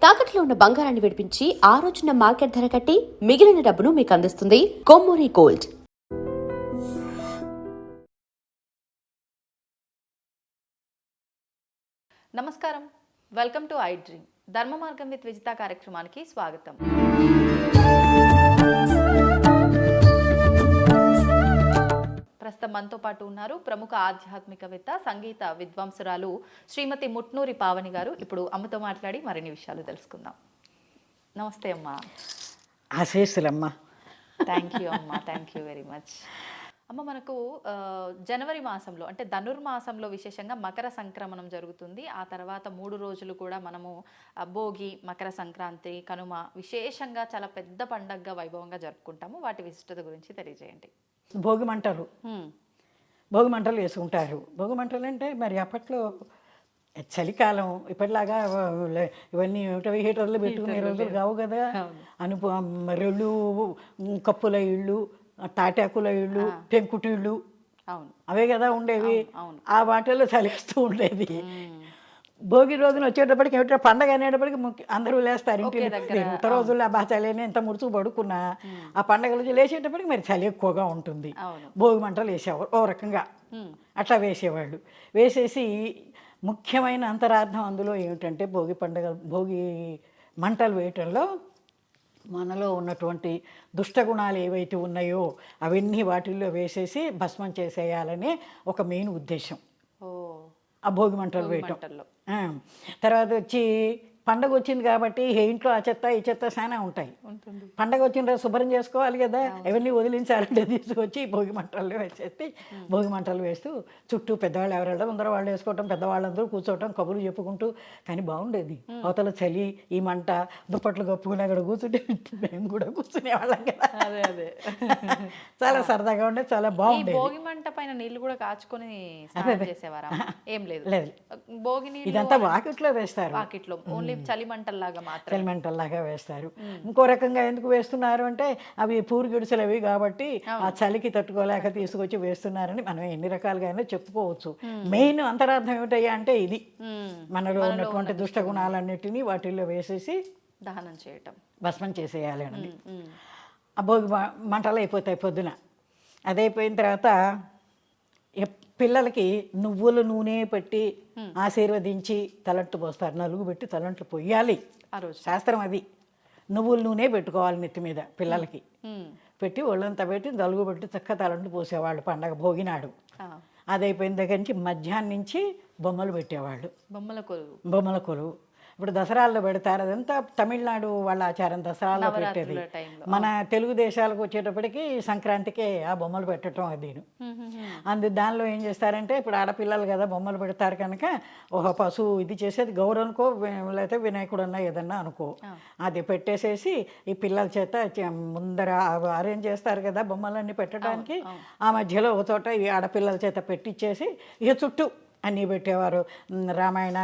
తాకట్లో ఉన్న బంగారాన్ని విడిపించి ఆ రోజున మార్కెట్ ధర కట్టి మిగిలిన డబ్బును మీకు అందిస్తుంది కొమ్మూరి గోల్డ్. నమస్కారం, వెల్కమ్ టు ఐ డ్రీమ్. ధర్మ మార్గం విత్ విజిత కార్యక్రమానికి స్వాగతం. ప్రస్తుతం మనతో పాటు ఉన్నారు ప్రముఖ ఆధ్యాత్మికవేత్త, సంగీత విద్వాంసురాలు శ్రీమతి ముట్నూరి పావని గారు. ఇప్పుడు అమ్మతో మాట్లాడి మరిన్ని విషయాలు తెలుసుకుందాం. నమస్తే అమ్మా. ఆశీస్సులమ్మా. థ్యాంక్ యూ అమ్మా, థ్యాంక్ యూ వెరీ మచ్. అమ్మ, మనకు జనవరి మాసంలో అంటే ధనుర్మాసంలో విశేషంగా మకర సంక్రమణం జరుగుతుంది. ఆ తర్వాత 3 రోజులు కూడా మనము భోగి, మకర సంక్రాంతి, కనుమ విశేషంగా చాలా పెద్ద పండగగా వైభవంగా జరుపుకుంటాము. వాటి విశిష్టత గురించి తెలియజేయండి. భోగి మంటలు వేసుకుంటారు. భోగి మంటలు అంటే మరి అప్పట్లో చలికాలం ఇప్పటిలాగా ఇవన్నీ హీటర్లు పెట్టుకునే రోజులు కావు కదా. రెళ్ళు, కప్పుల ఇళ్ళు, తాటాకుల ఇళ్ళు, పెంకుటిళ్ళు, అవే కదా ఉండేవి. ఆ వాటిల్లో చలిస్తూ ఉండేది. భోగి రోజున వచ్చేటప్పటికి ఏమిటో పండగ అనేటప్పటికి అందరూ లేస్తారు ఇంటి దగ్గర. ఉత్తర రోజుల్లో ఆ చలిని ఎంత ముడుచు పడుకున్నా ఆ పండగ రోజు లేచేటప్పటికి మరి చలి ఎక్కువగా ఉంటుంది. భోగి మంటలు వేసేవారు ఓ రకంగా, అట్లా వేసేవాళ్ళు. వేసేసి ముఖ్యమైన అంతరార్థం అందులో ఏమిటంటే భోగి మంటలు వేయటంలో మనలో ఉన్నటువంటి దుష్టగుణాలు ఏవైతే ఉన్నాయో అవన్నీ వాటిల్లో వేసేసి భస్మం చేసేయాలనే ఒక మెయిన్ ఉద్దేశం ఆ భోగి మంటలు వేయటం. తర్వాత వచ్చి పండగ వచ్చింది కాబట్టి ఇంట్లో ఆ చెత్త ఈ చెత్త చాలా ఉంటాయి. పండగ వచ్చిన రోజు శుభ్రం చేసుకోవాలి కదా, అవన్నీ వదిలించాలంటే తీసుకొచ్చి భోగి మంటల్లో వేసేసి భోగి మంటలు వేస్తూ చుట్టూ పెద్దవాళ్ళు ఎవరెళ్ళ ముందర వాళ్ళు వేసుకోవటం, పెద్దవాళ్ళందరూ కూర్చోవటం, కబుర్లు చెప్పుకుంటూ. కానీ బాగుండేది. అవతల చలి, ఈ మంట, దుప్పట్లు కప్పుకుని అక్కడ కూర్చుంటే మేము కూడా కూర్చునేవాళ్ళం కదా. అదే చాలా సరదాగా ఉండే, చాలా బాగుండేది. భోగి మంట పైన నీళ్లు కూడా కాచుకొని చేసేవారా? ఏం లేదు, భోగి ఇదంతా వాకిట్లో వేస్తారు. వాకిట్లో ఓన్లీ చలిమంటల్లాగా వేస్తారు. ఇంకో రకంగా ఎందుకు వేస్తున్నారు అంటే అవి పూరు గిడుసలు అవి కాబట్టి ఆ చలికి తట్టుకోలేక తీసుకొచ్చి వేస్తున్నారని మనం ఎన్ని రకాలుగా అయినా చెప్పుకోవచ్చు. మెయిన్ అంతరార్థం ఏమిటయ్యా అంటే ఇది, మనలో ఉన్నటువంటి దుష్ట గుణాలన్నిటినీ వాటిల్లో వేసేసి దహనం చేయటం, భస్మం చేసేయాలి అని. ఆ భోగి మంటలు అయిపోతాయి పొద్దున. అదైపోయిన తర్వాత పిల్లలకి నువ్వుల నూనె పెట్టి ఆశీర్వదించి తలంటు పోస్తారు. నలుగు పెట్టి తలంట్లు పొయ్యాలి, ఆ రోజు శాస్త్రం అది. నువ్వుల నూనె పెట్టుకోవాలి నెత్తి మీద పిల్లలకి పెట్టి ఒళ్ళంతా పెట్టి నలుగు పెట్టి చక్కగా తలంటు పోసేవాళ్ళు పండగ భోగినాడు. అది అయిపోయిన దగ్గర నుంచి మధ్యాహ్నం నుంచి బొమ్మలు పెట్టేవాళ్ళు. బొమ్మల కొలువు ఇప్పుడు దసరాల్లో పెడతారు. అదంతా తమిళనాడు వాళ్ళ ఆచారం, దసరాల్లో పెట్టేది. మన తెలుగు దేశాలకు వచ్చేటప్పటికి సంక్రాంతికే ఆ బొమ్మలు పెట్టడం అది. దానిలో ఏం చేస్తారంటే ఇప్పుడు ఆడపిల్లలు కదా బొమ్మలు పెడతారు కనుక ఒక పశువు ఇది చేసేది గౌరవ అనుకో, లేకపోతే వినాయకుడు అన్నా ఏదన్నా అనుకో, అది పెట్టేసేసి ఈ పిల్లల చేత ముందర అరేంజ్ చేస్తారు కదా బొమ్మలన్నీ పెట్టడానికి. ఆ మధ్యలో ఒక చోట ఈ ఆడపిల్లల చేత పెట్టించేసి ఇక చుట్టూ అన్నీ పెట్టేవారు. రామాయణ,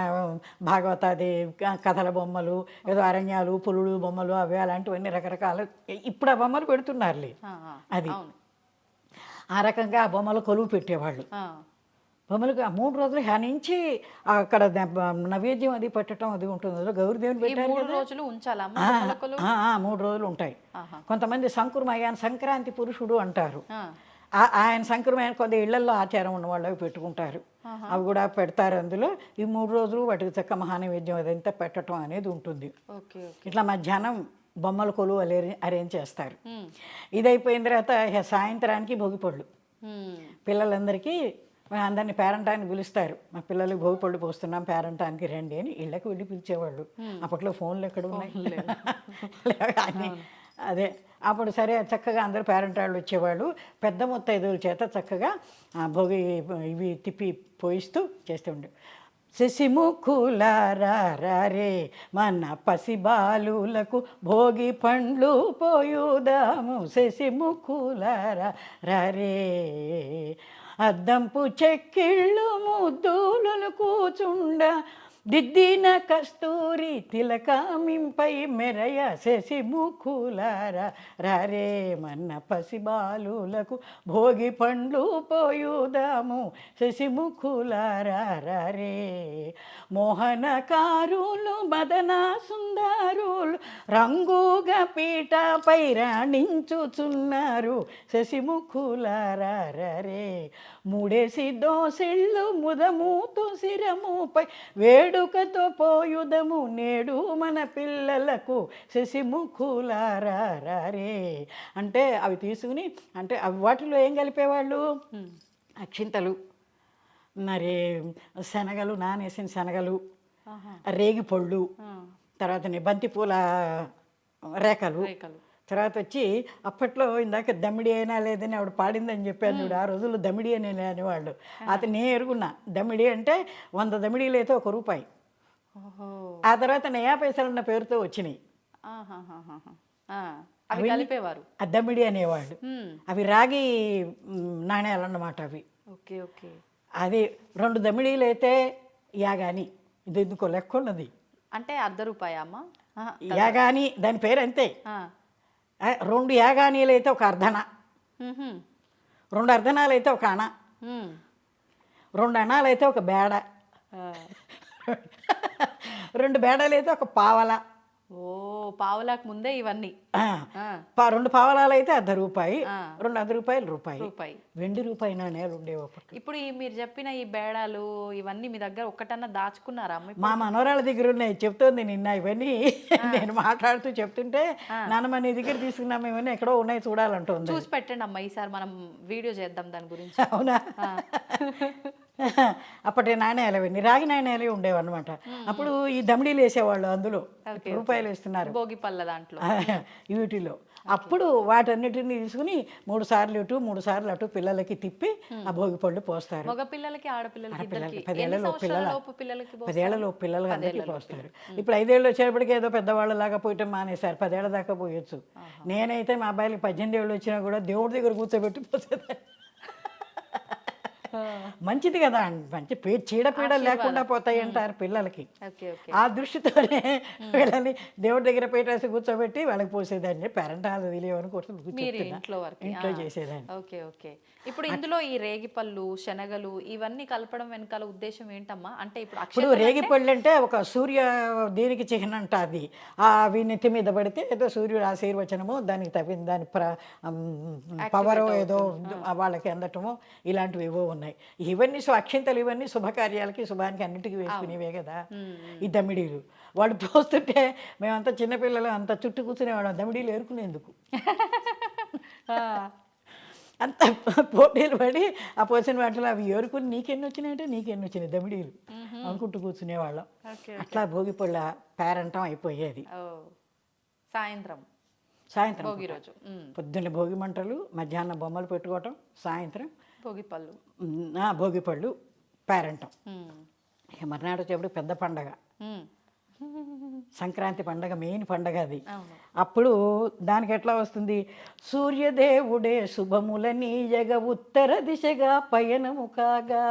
భాగవతాది కథల బొమ్మలు, ఏదో అరణ్యాలు, పులులు బొమ్మలు, అవి అలాంటివన్నీ రకరకాల ఇప్పుడు ఆ బొమ్మలు పెడుతున్నారులే. అది ఆ రకంగా ఆ బొమ్మలు కొలువు పెట్టేవాళ్ళు. బొమ్మలకు 3 రోజులు హనించి అక్కడ నైవేద్యం అది పెట్టడం అది ఉంటుంది. గౌరీదేవిని పెట్టారు. 3 రోజులు ఉంటాయి. కొంతమంది సంకురమయ్యాన్ని సంక్రాంతి పురుషుడు అంటారు. ఆయన సంక్రమణ కొద్ది ఇళ్లలో ఆచారం ఉన్న వాళ్ళు పెట్టుకుంటారు. అవి కూడా పెడతారు. అందులో ఈ 3 రోజులు వాటికి చక్క మహానైవేద్యం అదంతా పెట్టడం అనేది ఉంటుంది. ఇట్లా మధ్యాహ్నం బొమ్మల కొలువు అరేంజ్ చేస్తారు. ఇది అయిపోయిన తర్వాత సాయంత్రానికి భోగిపళ్ళు. పిల్లలందరికీ అందరినీ పేరంటానికి పిలుస్తారు. మా పిల్లలకి భోగిపళ్ళు పోస్తున్నాం, పేరంటానికి రండి అని ఇళ్ళకి వెళ్ళి పిలిచేవాళ్ళు. అప్పట్లో ఫోన్లు ఎక్కడ ఉన్నాయి అని. అదే అప్పుడు సరే చక్కగా అందరూ పేరెంట్ వాళ్ళు వచ్చేవాళ్ళు. పెద్ద ముత్తైదువుల చేత చక్కగా భోగి ఇవి తిప్పి పోయిస్తూ చేస్తూ ఉండే. శశిముఖులారే మన పసిబాలులకు భోగి పండ్లు పోయుదాము, శశిముఖులారే అద్దంపు చెక్కిళ్ళు ముద్దులను కూచుండ దిద్దిన కస్తూరి తిలకామింపై మెరయ శశి ముఖులారా రారే మన్న పసిబాలులకు భోగి పండ్లు పోయుదాము శశి ముఖులారా రారే మోహనకారులు మదన సుందరులు రంగుగా పీటపై రాణించుచున్నారు శశి ముఖులారా రారే మూడేసి దోసిళ్ళు ముదమూతు శిరముపై వేడుకతో పోయుదము నేడు మన పిల్లలకు శశిముఖులారా రారే అంటే అవి తీసుకుని అంటే అవి వాటిలో ఏం కలిపేవాళ్ళు అక్షింతలు మరి శనగలు నానేసిన శనగలు రేగి పళ్ళు తర్వాత బంతిపూల రేఖలు తర్వాత వచ్చి అప్పట్లో ఇందాక దమ్మిడి అయినా లేదని ఆవిడ పాడిందని చెప్పాను చూడు ఆ రోజుల్లో దమ్మిడి అని అనేవాళ్ళు అతను నేను ఎరుగున్నా దమ్మిడి అంటే 100 దమ్మిడీలు అయితే ₹1 ఆ తర్వాత నయా పైసలు అన్న పేరుతో వచ్చినాయి అవి కలిపేవారు ఆ దమ్మిడి అనేవాళ్ళు అవి రాగి నాణ్యాలు అన్నమాట అవి ఓకే ఓకే అది 2 దమ్మిడీలు అయితే యాగాని ఇది ఎందుకో లెక్క ఉన్నది అంటే ₹1 అమ్మ యాగాని దాని పేరు అంతే 2 యాగానీలు అయితే ఒక అర్ధన 2 అర్ధనాలు అయితే ఒక అణ 2 అణాలు అయితే ఒక బేడ 2 బేడలు అయితే ఒక పావల ఓ పావలాకు ముందే ఇవన్నీ 2 పావలాలు అయితే ₹1 2 ₹1 రూపాయి వెండి రూపాయి నాణ్యాలు ఉండేవి అప్పట్లో. ఇప్పుడు మీరు చెప్పిన ఈ బేడాలు ఇవన్నీ మీ దగ్గర ఒక్కటన్నా దాచుకున్నారా మా మనవరాళ్ళ దగ్గర ఉన్నాయి చెప్తోంది నిన్న ఇవన్నీ నేను మాట్లాడుతూ చెప్తుంటే నాన్నమ్మ నీ దగ్గర తీసుకున్నాము ఇవన్నీ ఎక్కడో ఉన్నాయి చూడాలంటుంది. చూసి పెట్టండి అమ్మ ఈసారి మనం వీడియో చేద్దాం దాని గురించి. అవునా అప్పటి నాణ్యాలు అవన్నీ రాగి నాణ్యాలు ఉండేవన్నమాట. అప్పుడు ఈ దమిడీలు వేసేవాళ్ళు అందులో రూపాయలు వేస్తున్నారు భోగి పళ్ళ దాంట్లో వీటిలో. అప్పుడు వాటన్నిటిని తీసుకుని 3 సార్లు ఇటు 3 సార్లు అటు పిల్లలకి తిప్పి ఆ భోగి పళ్ళు పోస్తారు. మగ పిల్లలకి ఆడపిల్లలకి 10 ఏళ్లలోపు పిల్లలకి అందరికీ పోస్తారు. ఇప్పుడు 5 ఏళ్ళు వచ్చేటప్పటికి ఏదో పెద్దవాళ్ళ లాగా పోయటం మానేశారు. 10 ఏళ్ల దాకా పోయొచ్చు. నేనైతే మా అబ్బాయిలకి 18 ఏళ్ళు వచ్చినా కూడా దేవుడి దగ్గర కూర్చోబెట్టి పోసేదాన్ని. మంచిది కదా, మంచి చీడపీడలు లేకుండా పోతాయి అంటారు పిల్లలకి. ఆ దృష్టితోనే వీళ్ళని దేవుడి దగ్గర పెట్టేసి కూర్చోబెట్టి వాళ్ళకి పోసేదాన్ని. పేరెంటాలు తెలియవని ఇంట్లో చేసేదాన్ని. Okay okay. ఇప్పుడు ఇందులో ఈ రేగిపళ్ళు శనగలు ఇవన్నీ కలపడం వెనకాల ఉద్దేశం ఏంటమ్మా? అంటే ఇప్పుడు రేగిపళ్ళు అంటే ఒక సూర్య దీనికి చిహ్నం అంట. అది అవి నెత్తి మీద పడితే ఏదో సూర్యుడు ఆశీర్వచనము దానికి తప్పింది దాని పవర్ ఏదో వాళ్ళకి అందటము ఇలాంటివి ఏవో ఉన్నాయి. ఇవన్నీ అక్షింతలు ఇవన్నీ శుభకార్యాలకి శుభానికి అన్నిటికీ వేసుకునేవే కదా ఈ దమిడీలు. వాళ్ళు పోస్తుంటే మేమంతా చిన్నపిల్లలు అంత చుట్టూ కూర్చునేవాళ్ళం దమిడీలు ఏరుకునేందుకు. అంత పోటీలు పడి ఆ పోసిన వాటిలో అవి ఏరుకుని నీకెన్ని వచ్చినాయంటే నీకెన్ని వచ్చినాయి దమిడీలు అనుకుంటూ కూర్చునేవాళ్ళం. అట్లా భోగిపళ్ళ పేరంటం అయిపోయేది. సాయంత్రం భోగి రోజు పొద్దున్న భోగి మంటలు, మధ్యాహ్నం బొమ్మలు పెట్టుకోవటం, సాయంత్రం భోగిపళ్ళు పేరంటం. మర్నాడు చెప్పుడు పెద్ద పండగ సంక్రాంతి పండగ, మెయిన్ పండగ అది. అప్పుడు దానికి ఎట్లా వస్తుంది? సూర్యదేవుడే శుభములనీయగ ఉత్తర దిశగా పయనము కాగా,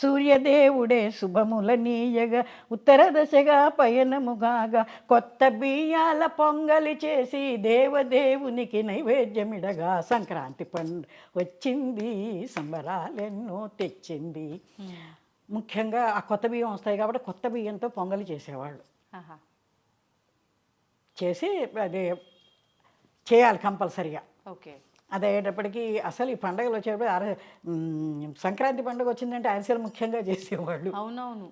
సూర్యదేవుడే శుభములనీయగ ఉత్తర దిశగా పయనము కాగా, కొత్త బియ్యాల పొంగలి చేసి దేవదేవునికి నైవేద్యమిడగా సంక్రాంతి పండుగ వచ్చింది, సంబరాలెన్నో తెచ్చింది. ముఖ్యంగా ఆ కొత్త బియ్యం వస్తాయి కాబట్టి కొత్త బియ్యంతో పొంగలి చేసేవాళ్ళు. చేసి అది చేయాలి కంపల్సరిగా. అది అయ్యేటప్పటికి అసలు ఈ పండుగలు వచ్చేటప్పుడు సంక్రాంతి పండుగ వచ్చిందంటే అరిసెలు ముఖ్యంగా చేసేవాళ్ళు. అవునవును,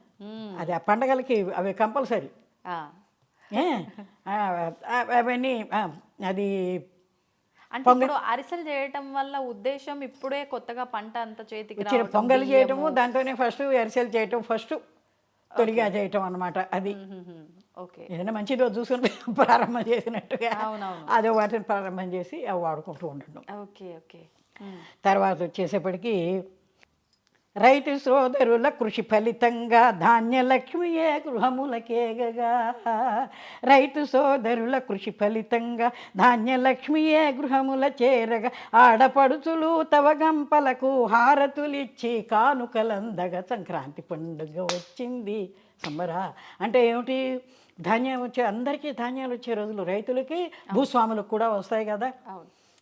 అది ఆ పండగలకి అవి కంపల్సరీ. అవన్నీ అది అంటే ఇప్పుడు అరిసెలు చేయటం వల్ల ఉద్దేశం ఇప్పుడే కొత్తగా పంట అంత చేతికి పొంగలి చేయటము, దాంతోనే ఫస్ట్ అరిసెలు చేయటం, ఫస్ట్ తొలిగా చేయటం అన్నమాట. అది ఏదైనా మంచి రోజు చూసుకుని ప్రారంభం చేసినట్టుగా అదే వాటిని ప్రారంభం చేసి అవి వాడుకుంటూ ఉండడం. తర్వాత వచ్చేసేపటికి రైతు సోదరుల కృషి ఫలితంగా ధాన్యలక్ష్మియే గృహములకేగగా. రైతు సోదరుల కృషి ఫలితంగా ధాన్యలక్ష్మియే గృహముల చేరగా. ఆడపడుచులు తవ గంపలకు హారతులిచ్చి కానుకలందగా. సంక్రాంతి పండుగ వచ్చింది సంబరా. అంటే ఏమిటి, ధాన్యం వచ్చే అందరికీ ధాన్యాలు వచ్చే రోజులు రైతులకి భూస్వాములకు కూడా వస్తాయి కదా,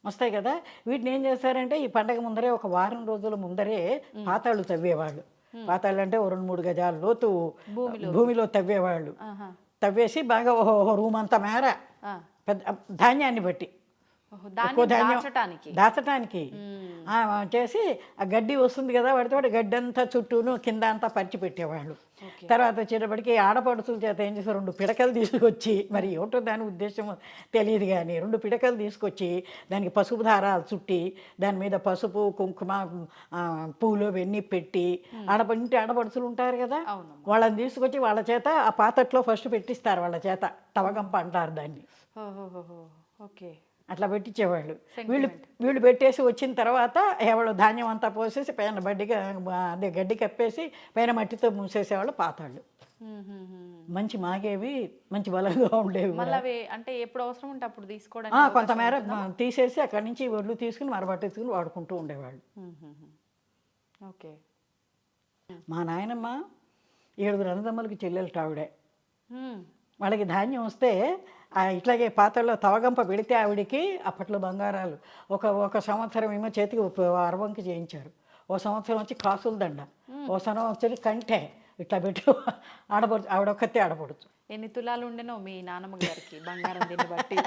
వస్తాయి కదా. వీటిని ఏం చేస్తారంటే ఈ పండగ ముందరే ఒక వారం రోజుల ముందరే పాతాళ్ళు తవ్వేవాళ్ళు. పాతాళ్ళు అంటే 2-3 గజాల లోతు భూమిలో తవ్వేవాళ్ళు. తవ్వేసి బాగా ఓ రూమ్ అంత మేర పెద్ద ధాన్యాన్ని బట్టి ఎక్కువ ధాన్యం దాచటానికి చేసి ఆ గడ్డి వస్తుంది కదా, వాడితో గడ్డి అంతా చుట్టూను కింద అంతా పరిచి పెట్టేవాళ్ళు. తర్వాత వచ్చేటప్పటికి ఆడపడుచుల చేత ఏం చేస్తారు, 2 పిడకలు తీసుకొచ్చి, మరి ఏమిటో దాని ఉద్దేశం తెలియదు కానీ 2 పిడకలు తీసుకొచ్చి దానికి పసుపు దారాలు చుట్టి దాని మీద పసుపు కుంకుమ పూలు అవన్నీ పెట్టి ఆడపడుచులు ఉంటారు కదా, వాళ్ళని తీసుకొచ్చి వాళ్ళ చేత ఆ పాతట్లో ఫస్ట్ పెట్టిస్తారు. వాళ్ళ చేత తవగంప అంటారు దాన్ని. ఓకే, అట్లా పెట్టించేవాళ్ళు. వీళ్ళు పెట్టేసి వచ్చిన తర్వాత ఎవరు ధాన్యం అంతా పోసేసి పైన అదే గడ్డి కప్పేసి పైన మట్టితో మూసేసేవాళ్ళు పాతాళ్ళు. మంచి మాగేవి, మంచి బలంగా ఉండేవి. అంటే ఎప్పుడు అవసరం ఉంటే అప్పుడు తీసుకోవడానికి కొంతమేర తీసేసి అక్కడి నుంచి ఒడ్లు తీసుకుని మరబట్టేసుకుని వాడుకుంటూ ఉండేవాళ్ళు. ఓకే. మా నాయనమ్మ 7 అన్నదమ్ములకి చెల్లెలు ఆవిడే. వాళ్ళకి ధాన్యం వస్తే ఇట్లాగే పాత్రలో తవగంప పెడితే ఆవిడికి అప్పట్లో బంగారాలు ఒక సంవత్సరం ఏమో చేతికి అరవంకి చేయించారు, ఓ సంవత్సరం వచ్చి కాసుల దండ, ఓ సంవత్సరం వచ్చి కంటే ఇట్లా పెట్టి ఆడపడుచు, ఆవిడొక్కతే ఆడపడుచు. ఎన్ని తులాలు ఉండేనో మీ నాన్నమ్మ గారికి బంగారం దీన్ని బట్టి?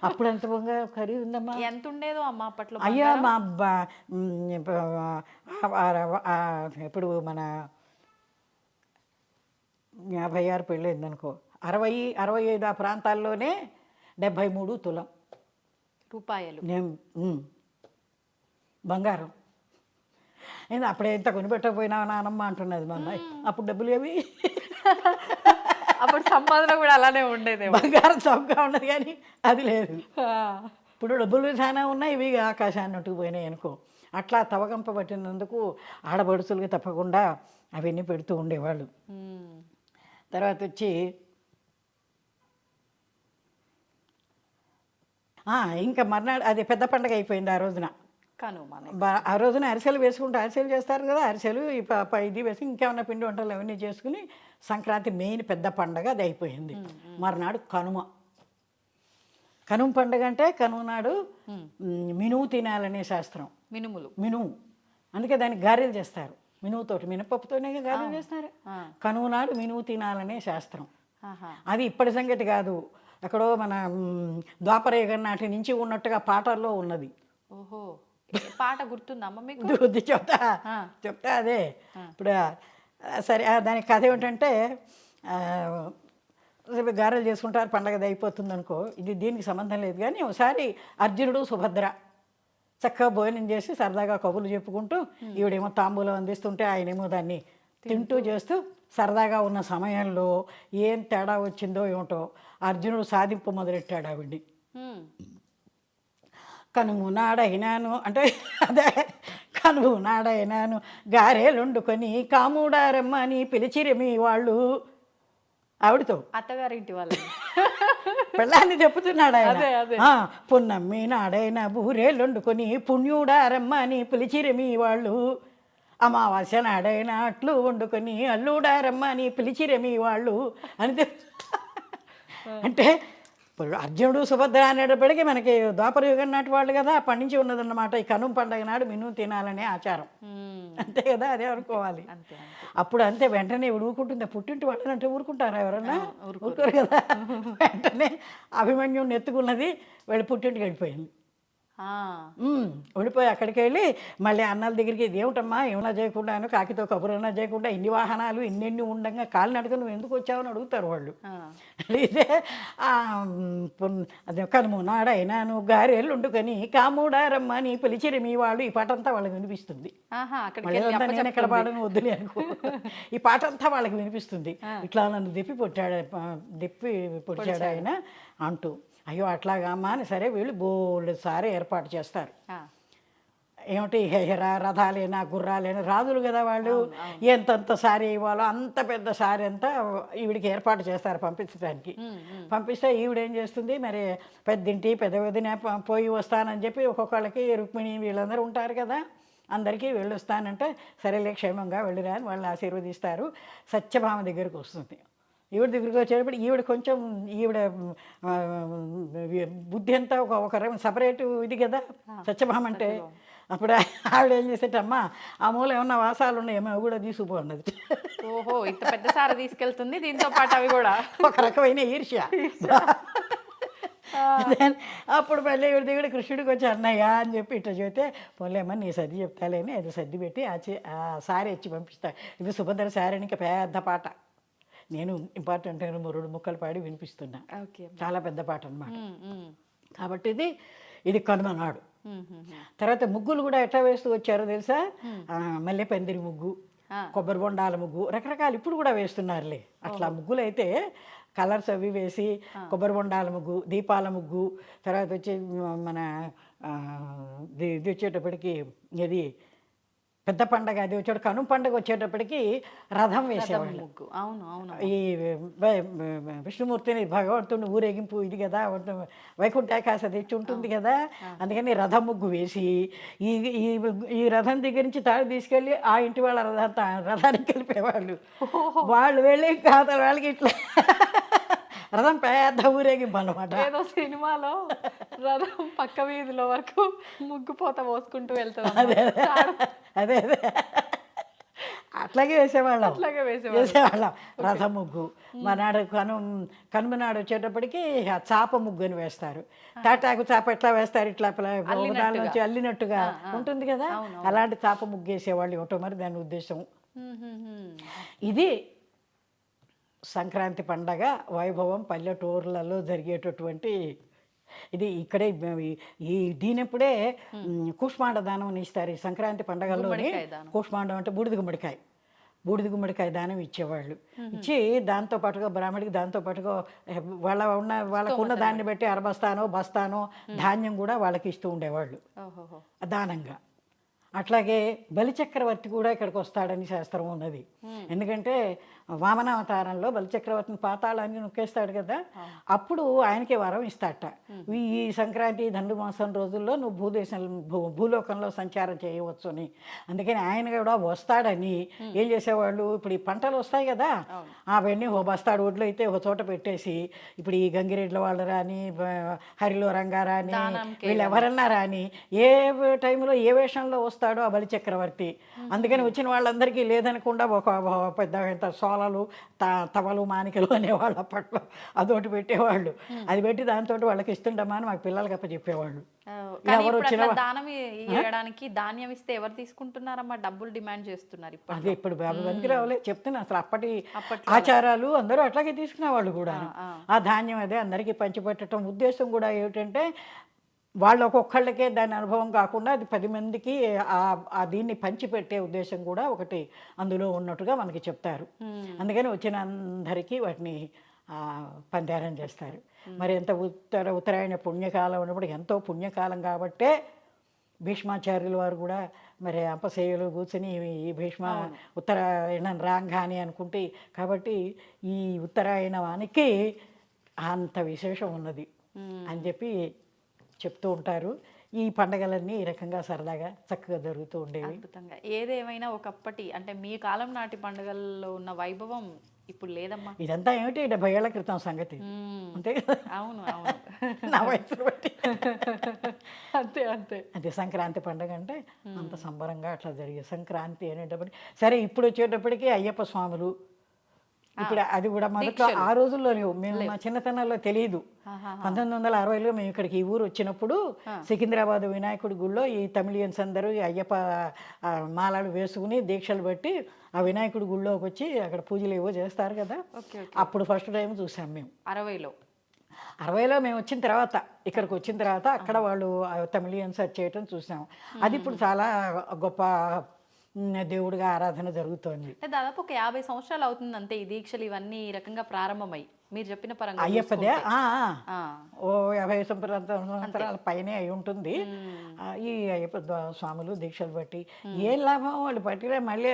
అప్పుడు ఎంత బంగారం ఖరీదు ఉందమ్మా, ఎంత ఉండేదో అమ్మ అప్పట్లో? అయ్యా మా ఇప్పుడు మన 56 పెళ్ళయిందనుకో, 60-65 ఆ ప్రాంతాల్లోనే 73 తులం రూపాయలు బంగారం. నేను అప్పుడే ఎంత కొనిపెట్టకపోయినా నానమ్మ అంటున్నది మా అమ్మాయి. అప్పుడు డబ్బులు ఏవి, అప్పుడు సంపాదన కూడా అలానే ఉండేది, బంగారం చౌకగా ఉన్నది కానీ అది లేదు. ఇప్పుడు డబ్బులు చాలా ఉన్నాయి, ఇవి ఆకాశాన్ని అట్టుకుపోయినాయి అనుకో. అట్లా తవగంప పట్టినందుకు ఆడబడుచులకి తప్పకుండా అవన్నీ పెడుతూ ఉండేవాళ్ళు. తర్వాత వచ్చి ఇంకా మర్నాడు అది పెద్ద పండగ అయిపోయింది. ఆ రోజున ఆ రోజున అరిసెలు వేసుకుంటూ అరిసెలు చేస్తారు కదా, అరిసెలు ఇది వేసి ఇంకేమన్నా పిండి వంటలు అవన్నీ చేసుకుని సంక్రాంతి మెయిన్ పెద్ద పండగ అది అయిపోయింది. మర్నాడు కనుమ పండగ. అంటే కనుమ నాడు మినుము తినాలనే శాస్త్రం. మినుము అందుకే దానికి గారెలు చేస్తారు, మినువుతోటి, మినపప్పుతోనే గారెలు చేస్తారు. కనుమ నాడు మినుము తినాలనే శాస్త్రం. అది ఇప్పటి సంగతి కాదు, ఎక్కడో మన ద్వాపరయుగం నాటి నుంచి ఉన్నట్టుగా పాటల్లో ఉన్నది. ఓహో, పాట గుర్తుందమ్మ మీకు? చెప్తా అదే ఇప్పుడు. సరే, దానికి కథ ఏమిటంటే గారెలు చేసుకుంటారు, పండగది అయిపోతుంది అనుకో. ఇది దీనికి సంబంధం లేదు కానీ ఒకసారి అర్జునుడు సుభద్ర చక్కగా భోజనం చేసి సరదాగా కబుర్లు చెప్పుకుంటూ, ఈవిడేమో తాంబూలం అందిస్తుంటే ఆయనేమో దాన్ని తింటూ చేస్తూ సరదాగా ఉన్న సమయంలో ఏం తేడా వచ్చిందో ఏమిటో అర్జునుడు సాధింపు మొదలెట్టాడు ఆవిడ్ని. కనుము నాడైనాను అంటే అదే, కనుము నాడైనాను గారెలుండుకొని కాముడారమ్మ అని పిలిచిరమి వాళ్ళు. ఆవిడతో అత్తగారింటి వాళ్ళు పెళ్ళాన్ని చెప్పుతున్నాడు ఆయన. పున్నమ్మి నాడైన బూరేళ్ళొండుకొని పుణ్యుడారమ్మ అని పిలిచిరమి వాళ్ళు. అమావాస్య నాడైన అట్లు వండుకొని అల్లుడారమ్మ అని పిలిచిరమి వాళ్ళు అని. అంటే ఇప్పుడు అర్జునుడు సుభద్ర అనేటప్పటికీ మనకి ద్వాపరయుగం నాటి వాళ్ళు కదా, అప్పటి నుంచి ఉన్నదన్నమాట. ఈ కనుమ పండగ నాడు మినుము తినాలనే ఆచారం, అంతే కదా, అదే అనుకోవాలి. అప్పుడు అంతే, వెంటనే ఊరుకుంటుంది. పుట్టింటి వాళ్ళని అంటే ఊరుకుంటారా ఎవరన్నా? ఊరుకోరు కదా. వెంటనే అభిమన్యుని ఎత్తుకున్నది వెళ్ళి పుట్టింటికి వెళ్ళిపోయింది. వెళ్ళిపోయి అక్కడికి వెళ్ళి మళ్ళీ అన్నాల దగ్గరికి, ఇదేమిటమ్మా ఏమన్నా చేయకుండా, కాకితో కబురన్నా చేయకుండా, ఇన్ని వాహనాలు ఇన్నెన్ని ఉండగా కాళ్ళు నడక నువ్వు ఎందుకు వచ్చావని అడుగుతారు వాళ్ళు. ఇదే అదే కనుము నాడైనాను గారెలు వండుకొని కాముడారమ్మ అని పిలిచిరి మీ వాళ్ళు. ఈ పాట అంతా వాళ్ళకి వినిపిస్తుంది. నేను ఎక్కడ పాడను వద్దులే అనుకో, ఈ పాట అంతా వాళ్ళకి వినిపిస్తుంది. ఇట్లా నన్ను దెప్పి పొడిచాడు ఆయన అంటూ. అయ్యో అట్లాగా అమ్మా అని సరే వీళ్ళు బోల్డ్ సారే ఏర్పాటు చేస్తారు. ఏమిటి రథాలేనా గుర్రాలేనా రాజులు కదా వాళ్ళు, ఎంతంత సారీ ఇవ్వాలో అంత పెద్ద సారీ అంతా ఈవిడికి ఏర్పాటు చేస్తారు పంపించడానికి. పంపిస్తే ఈవిడేం చేస్తుంది, మరి పెద్దింటి పెద్ద వదిన పోయి వస్తానని చెప్పి ఒక్కొక్కళ్ళకి రుక్మిణి వీళ్ళందరూ ఉంటారు కదా, అందరికీ వెళ్ళొస్తానంటే సరేలే క్షేమంగా వెళ్ళిరా అని వాళ్ళు ఆశీర్వదిస్తారు. సత్యభామ దగ్గరికి వస్తుంది. ఈవిడ దగ్గరికి వచ్చేటప్పుడు ఈవిడ కొంచెం ఈవిడ బుద్ధి అంతా ఒక సపరేటు ఇది కదా సత్యభామ అంటే. అప్పుడు ఆవిడ ఏం చేసేటమ్మా ఆ మూల ఏమన్నా వాసాలు ఉన్నాయేమో అవి కూడా తీసుకుపోన్నది. ఓహో, ఇంత పెద్ద సార తీసుకెళ్తుంది, దీంతో పాటు అవి కూడా ఒక రకమైన ఈర్ష్య. అప్పుడు మళ్ళీ ఈవిడ దగ్గర కృష్ణుడికి వచ్చి అన్నయ్య అని చెప్పి ఇట్లా చెబితే పోలేమని నీ సర్ది చెప్తాలేని అది సర్ది పెట్టి ఆ సారీ ఇచ్చి పంపిస్తా. ఇది సుభద్ర సారీ అని ఇంకా పెద్ద పాట, నేను ఇంపార్టెంట్ 2 ముక్కలు పాడి వినిపిస్తున్నా. చాలా పెద్ద పాట అనమాట. కాబట్టి ఇది కనుమనాడు. తర్వాత ముగ్గులు కూడా ఎట్లా వేస్తూ వచ్చారో తెలుసా, మల్లె పందిరి ముగ్గు, కొబ్బరి బొండాల ముగ్గు, రకరకాలు ఇప్పుడు కూడా వేస్తున్నారులే. అట్లా ముగ్గులు అయితే కలర్స్ అవి వేసి కొబ్బరి బొండాల ముగ్గు, దీపాల ముగ్గు, తర్వాత వచ్చి మన ఇది వచ్చేటప్పటికి ఇది పెద్ద పండగ, అది వచ్చేట కనుమ పండగ వచ్చేటప్పటికి రథం వేసేవాళ్ళు. అవును అవును. ఈ విష్ణుమూర్తిని భగవంతుని ఊరేగింపు ఇది కదా, వైకుంఠ ఏకాదశి తెచ్చి ఉంటుంది కదా, అందుకని రథం ముగ్గు వేసి ఈ రథం దగ్గర నుంచి తాడు తీసుకెళ్ళి ఆ ఇంటి వాళ్ళ రథానికి కలిపేవాళ్ళు. వాళ్ళు వెళ్ళి కాదు వాళ్ళకి ఇట్లా రథం పెద్ద ఊరేగింపు అన్నమాట. ఏదో సినిమాలో రథం పక్క వీధిలో వరకు ముగ్గు పోత పోసుకుంటూ వెళ్తాం. అదే అట్లాగే వేసేవాళ్ళం రథం ముగ్గు. మనాడు కనుమనాడు వచ్చేటప్పటికి ఆ చాప ముగ్గు అని వేస్తారు. తాటాకు చాప ఎట్లా వేస్తారు, ఇట్లా దాని నుంచి అల్లినట్టుగా ఉంటుంది కదా, అలాంటి చాప ముగ్గు వేసేవాళ్ళు ఒకటో మరి దాని ఉద్దేశం. ఇది సంక్రాంతి పండగ వైభవం పల్లెటూర్లలో జరిగేటటువంటి ఇది. ఇక్కడే దీనిప్పుడే కూష్మాండ దానం అని ఇస్తారు. ఈ సంక్రాంతి పండగల్లోనే కూష్మాండం అంటే బూడిద గుమ్మడికాయ దానం ఇచ్చేవాళ్ళు. ఇచ్చి దాంతోపాటుగా బ్రాహ్మడికి దాంతోపాటుగా వాళ్ళకు ఉన్న దాన్ని బట్టి అరబస్తానో బస్తానో ధాన్యం కూడా వాళ్ళకి ఇస్తూ ఉండేవాళ్ళు దానంగా. అట్లాగే బలిచక్రవర్తి కూడా ఇక్కడికి వస్తాడని శాస్త్రం ఉన్నది. ఎందుకంటే వామనావతారంలో బలిచక్రవర్తిని పాతాళాన్ని నొక్కేస్తాడు కదా, అప్పుడు ఆయనకే వరం ఇస్తాడట, ఈ సంక్రాంతి ధనుర్మాసం రోజుల్లో నువ్వు భూలోకంలో సంచారం చేయవచ్చు అని. అందుకని ఆయన కూడా వస్తాడని ఏం చేసేవాళ్ళు, ఇప్పుడు ఈ పంటలు వస్తాయి కదా అవన్నీ బస్తాడు ఒడ్లు అయితే ఒక చోట పెట్టేసి, ఇప్పుడు ఈ గంగిరెడ్ల వాళ్ళు రాని హరిలో రంగా రాని వీళ్ళు ఎవరన్నా రాని ఏ టైంలో ఏ వేషంలో వస్తాడో ఆ బలిచక్రవర్తి. అందుకని వచ్చిన వాళ్ళందరికీ లేదనకుండా ఒక పెద్ద సోలలు తవలు మానికలు అనేవాళ్ళు అప్పట్లో, అదొకటి పెట్టేవాళ్ళు. అది పెట్టి దాంతో వాళ్ళకి ఇస్తుండమా అని మాకు పిల్లలకి అప్ప చెప్పేవాళ్ళు. ఎవరు వచ్చిన దానం ఇవ్వడానికి ధాన్యం ఇస్తే ఎవరు తీసుకుంటున్నారమ్మా, డబ్బులు డిమాండ్ చేస్తున్నారు. అదే ఇప్పుడు బాబు రావులే చెప్తున్నా, అసలు అప్పటి ఆచారాలు అందరూ అట్లాగే తీసుకునేవాళ్ళు కూడా. ఆ ధాన్యం అదే అందరికీ పంచిపెట్టడం ఉద్దేశం కూడా ఏమిటంటే వాళ్ళు ఒక్కొక్కళ్ళకే దాని అనుభవం కాకుండా అది 10 మందికి దీన్ని పంచిపెట్టే ఉద్దేశం కూడా ఒకటి అందులో ఉన్నట్టుగా మనకి చెప్తారు. అందుకని వచ్చిన అందరికీ వాటిని పందారం చేస్తారు. మరి ఎంత ఉత్తరాయణ పుణ్యకాలం ఉన్నప్పుడు ఎంతో పుణ్యకాలం కాబట్టే భీష్మాచార్యుల వారు కూడా మరి అంపశయ్యలు కూర్చొని ఈ భీష్మ ఉత్తరాయణం రాంగాని అనుకుంటే, కాబట్టి ఈ ఉత్తరాయణానికి అంత విశేషం ఉన్నది అని చెప్పి చెప్తూ ఉంటారు. ఈ పండగలన్నీ ఈ రకంగా సరదాగా చక్కగా జరుగుతూ ఉండేవి. అద్భుతంగా. ఏదేమైనా ఒకప్పటి అంటే మీ కాలం నాటి పండుగల్లో ఉన్న వైభవం ఇప్పుడు లేదమ్మా. ఇదంతా ఏమిటి 70 ఏళ్ల క్రితం సంగతి, అంతే కదా. అవును అవును, నా వయసు బట్టి అంతే అంతే. అదే సంక్రాంతి పండుగ అంటే అంత సంబరంగా అట్లా జరిగే సంక్రాంతి అనేటప్పటికి. సరే ఇప్పుడు వచ్చేటప్పటికి అయ్యప్ప స్వాములు, ఇప్పుడు అది కూడా మొదట్లో ఆ రోజుల్లో మేము మా చిన్నతనంలో తెలియదు. 1960లో మేము ఇక్కడికి ఈ ఊరు వచ్చినప్పుడు సికింద్రాబాద్ వినాయకుడి గుళ్ళో ఈ తమిళియన్స్ అందరూ ఈ అయ్యప్ప మాలలు వేసుకుని దీక్షలు బట్టి ఆ వినాయకుడి గుళ్ళోకి వచ్చి అక్కడ పూజలు ఏవో చేస్తారు కదా, అప్పుడు ఫస్ట్ టైం చూసాం మేము. 60లో మేము వచ్చిన తర్వాత, ఇక్కడికి వచ్చిన తర్వాత అక్కడ వాళ్ళు తమిళియన్స్ చేయటం చూసాం. అది ఇప్పుడు చాలా గొప్ప దేవుడిగా ఆరాధన జరుగుతోంది. దాదాపు ఒక 50 సంవత్సరాలు అవుతుంది అంతే ఈ దీక్షలు ఇవన్నీ ఈ రకంగా ప్రారంభమై. మీరు చెప్పిన పరంగా అయ్యప్పదే చూసుకుంటే. ఆ. ఓ 50 సంవత్సరాల పైనే అయి ఉంటుంది. ఈ అయ్యప్ప స్వాములు దీక్షలు బట్టి ఏం లాభం, వాళ్ళు పట్టిన మళ్ళీ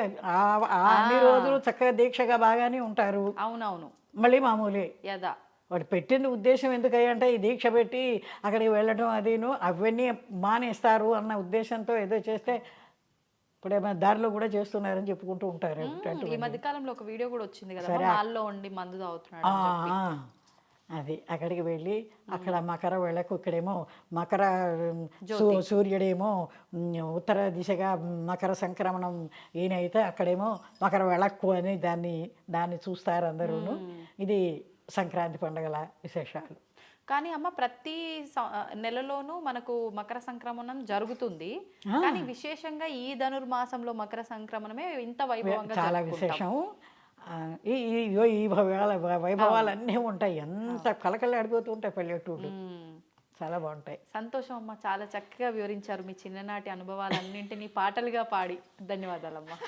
అన్ని రోజులు చక్కగా దీక్షగా బాగానే ఉంటారు, అవునవును. మళ్ళీ మామూలే. యదా. వాడు పెట్టిన ఉద్దేశం ఎందుకంటే ఈ దీక్ష పెట్టి అక్కడికి వెళ్ళడం అదిను అవన్నీ మానేస్తారు అన్న ఉద్దేశంతో ఏదో చేస్తే ఇప్పుడేమో దారిలో కూడా చేస్తున్నారని చెప్పుకుంటూ ఉంటారు. ఈ మధ్య కాలంలో ఒక వీడియో కూడా వచ్చింది కదా, హాల్లో ఉండి మందు తాగుతున్నాడు ఆ, అని చెప్పి. అది అక్కడికి వెళ్ళి అక్కడ మకర వెళ్ళకు, ఇక్కడేమో మకర సూర్యుడేమో ఉత్తర దిశగా మకర సంక్రమణం ఈయనైతే అక్కడేమో మకర వెళ్ళక్కు అని దాన్ని చూస్తారు అందరూను. ఇది సంక్రాంతి పండుగల విశేషాలు. కానీ అమ్మ ప్రతి నెలలోనూ మనకు మకర సంక్రమణం జరుగుతుంది, కానీ విశేషంగా ఈ ధనుర్మాసంలో మకర సంక్రమణమే ఇంత వైభవంగా చాలా జరుపుకుంటాం. విశేషం. ఈ వైభవాలన్నీ ఉంటాయి, ఎంత కలకలాడిపోతూ ఉంటాయి పల్లెటూళ్ళు, చాలా బాగుంటాయి. సంతోషం అమ్మ, చాలా చక్కగా వివరించారు మీ చిన్ననాటి అనుభవాలన్నింటినీ పాటలుగా పాడి. ధన్యవాదాలమ్మా.